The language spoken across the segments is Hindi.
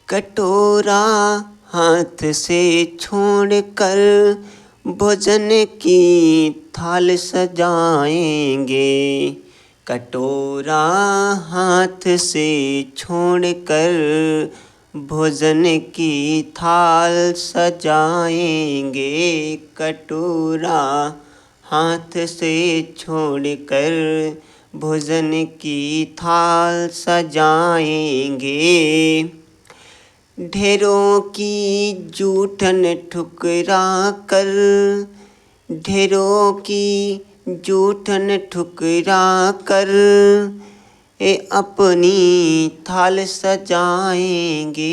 कटोरा हाथ से छोड़कर भोजन की थाल सजाएंगे। कटोरा हाथ से छोड़कर भोजन की थाल सजाएंगे। कटोरा हाथ से छोड़कर भोजन की थाल सजाएंगे। ढेरों की जूठन ठुकरा कर, ढेरों की जूठन ठुकरा कर अपनी थाल सजाएंगे।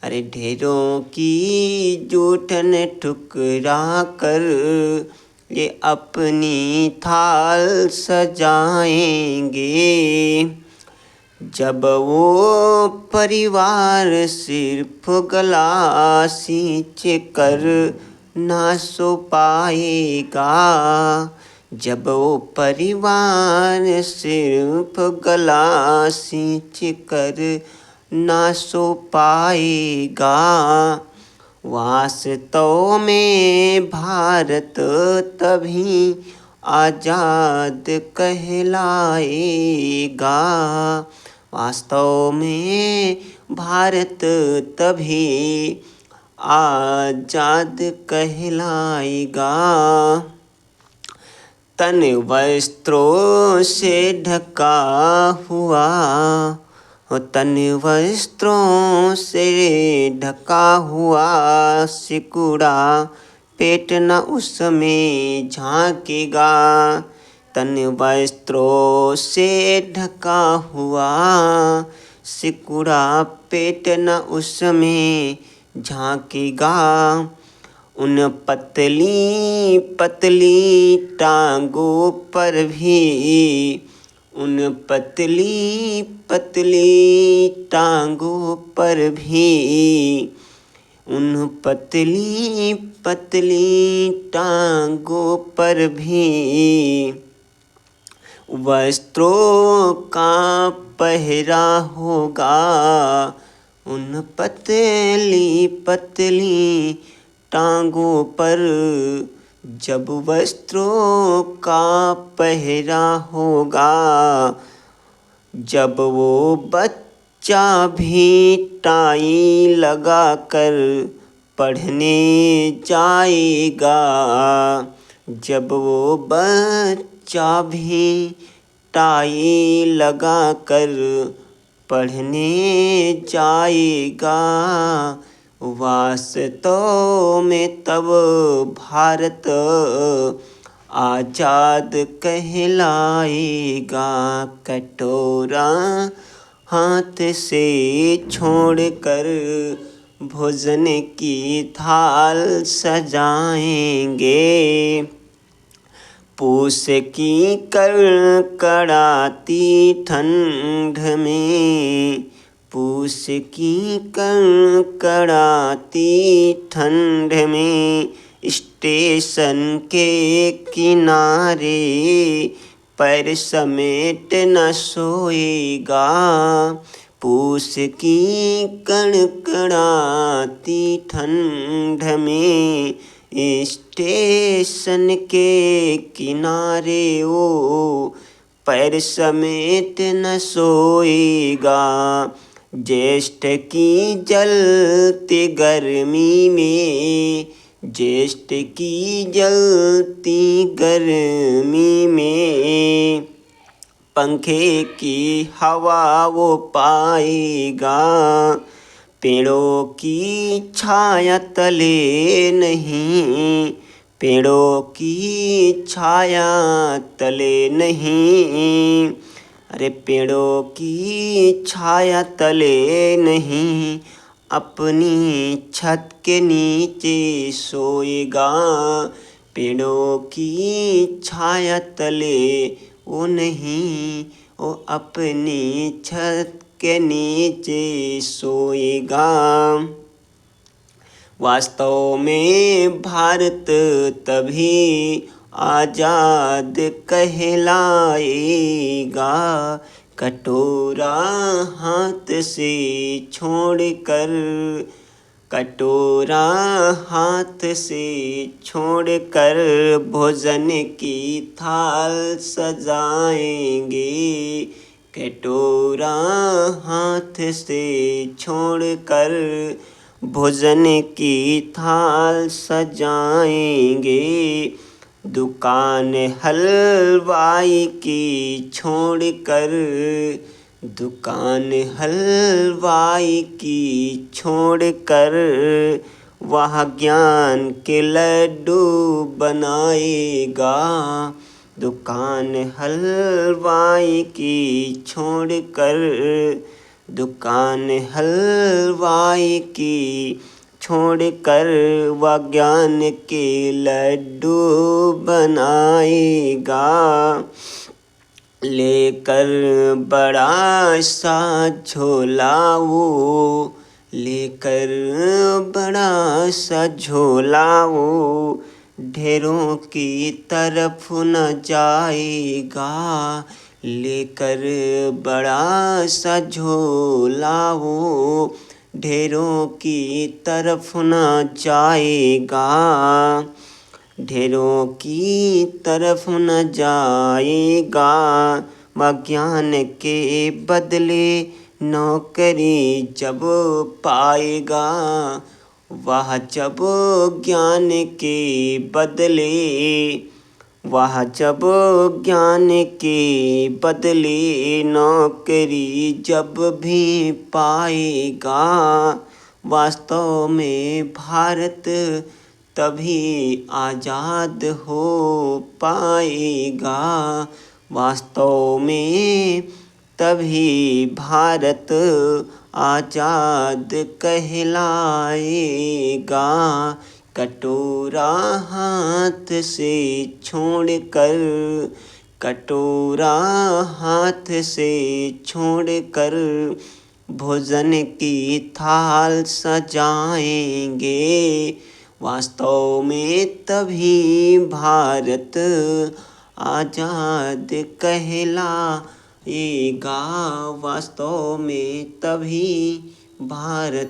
अरे ढेरों की जूठन ठुकरा कर ये अपनी थाल सजाएंगे। जब वो परिवार सिर्फ गला सींच कर ना सो पाएगा, जब वो परिवार सिर्फ गला सींच कर ना सो पाएगा, वास्तव में भारत तभी आजाद कहलाएगा। वास्तव में भारत तभी आजाद कहलाएगा। तन वस्त्रों से ढका हुआ, तन वस्त्रों से ढका हुआ सिकुड़ा पेट न उसमें झांकेगा। तन वस्त्रों से ढका हुआ सिकुड़ा पेट न उसमें झांकेगा। उन पतली पतली टांगों पर भी, उन पतली पतली टांगों पर भी, उन पतली पतली टांगों पर भी वस्त्रों का पहरा होगा। उन पतली पतली टांगों पर जब वस्त्रों का पहरा होगा, जब वो बच्चा भी टाई लगा कर पढ़ने जाएगा, जब वो बच्चा भी टाई लगा कर पढ़ने जाएगा, वास्तव में तब भारत आजाद कहलाएगा। कटोरा हाथ से छोड़कर भोजन की थाल सजाएंगे। पूस की कड़कड़ाती ठंड में, पूस की कड़कड़ाती ठंड में स्टेशन के किनारे पैर समेट न सोएगा। पूस की कड़कड़ाती ठंड में स्टेशन के किनारे वो पैर समेट न सोएगा। ज्येष्ठ की जलती गर्मी में, ज्येष्ठ की जलती गर्मी में पंखे की हवा वो पाएगा। पेड़ों की छाया तले नहीं, पेड़ों की छाया तले नहीं, अरे पेड़ों की छाया तले नहीं, अपनी छत के नीचे सोएगा। पेड़ों की छाया तले वो नहीं, वो अपनी छत के नीचे सोएगा। वास्तव में भारत तभी आजाद कहलाएगा। कटोरा हाथ से छोड़कर, कटोरा हाथ से छोड़कर भोजन की थाल सजाएंगे। कटोरा हाथ से छोड़कर भोजन की थाल सजाएंगे। दुकान हलवाई की छोड़कर, दुकान हलवाई की छोड़कर वह ज्ञान के लड्डू बनाएगा। दुकान हलवाई की छोड़कर, दुकान हलवाई की छोड़कर वह ज्ञान के लड्डू बनाएगा। लेकर बड़ा सा झोला वो, लेकर बड़ा सा झोला वो ढेरों की तरफ न जाएगा। लेकर बड़ा सा झोला वो ढेरों की तरफ न जाएगा। ढेरों की तरफ न जाएगा। वह ज्ञान के बदले नौकरी जब पाएगा। वह जब ज्ञान के बदले, वह जब ज्ञान के बदले नौकरी जब भी पाएगा। वास्तव में भारत तभी आज़ाद हो पाएगा। वास्तव में तभी भारत आज़ाद कहलाएगा। कटोरा हाथ से छोड़कर, कटोरा हाथ से छोड़कर भोजन की थाल सजाएंगे। वास्तव में तभी भारत आज़ाद कहलाएगा। वास्तव में तभी भारत